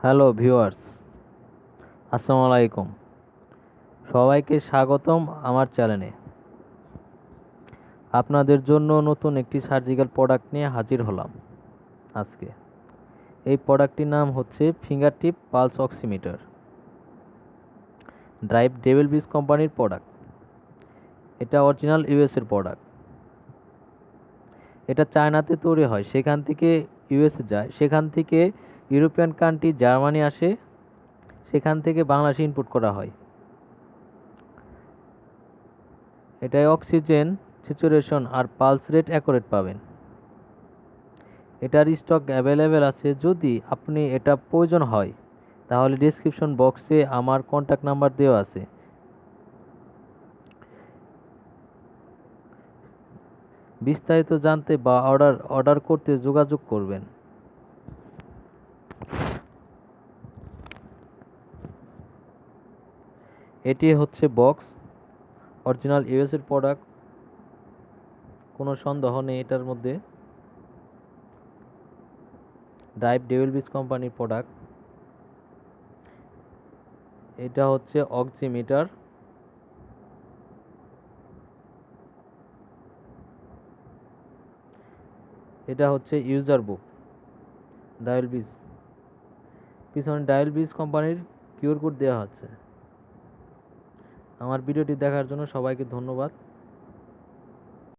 Hello viewers, আসসালামু আলাইকুম। সবাইকে স্বাগতম আমার চ্যানেলে। আপনাদের জন্য নতুন একটি সার্জিক্যাল প্রোডাক্ট নিয়ে হাজির হলাম আজকে। এই প্রোডাক্টটির নাম হচ্ছে ফিঙ্গার টিপ পালস অক্সিমিটার, ড্রাইভ ডেভিল বিস কোম্পানির প্রোডাক্ট। এটা অরিজিনাল ইউএসের প্রোডাক্ট। এটা চায়নাতে তৈরি হয়, সেখান থেকে ইউএসএ যায়, সেখান থেকে ইউরোপিয়ান কান্ট্রি জার্মানি আসে, সেখান থেকে বাংলাদেশে ইনপুট করা হয়। এটায় অক্সিজেন স্যাচুরেশন আর পালস রেট অ্যাকুরেট পাবেন। এটার স্টক অ্যাভেলেবেল আছে। যদি আপনি এটা প্রয়োজন হয় তাহলে ডেসক্রিপশন বক্সে আমার কন্ট্যাক্ট নাম্বার দেওয়া আছে। বিস্তারিত জানতে বা অর্ডার করতে যোগাযোগ করবেন। এটি হচ্ছে বক্স, অরিজিনাল ইউএসের প্রোডাক্ট, কোনো সন্দেহ নেই এটার মধ্যে। ড্রাইভ ডেভিল বিচ কোম্পানির প্রোডাক্ট। এটা হচ্ছে অক্সিমিটার। এটা হচ্ছে ইউজার বুক, ডায়াল বিচ। পিছনে ডায়াল বিচ কোম্পানির কিউআর কোড দেওয়া হচ্ছে। আমার ভিডিওটি দেখার জন্য সবাইকে ধন্যবাদ।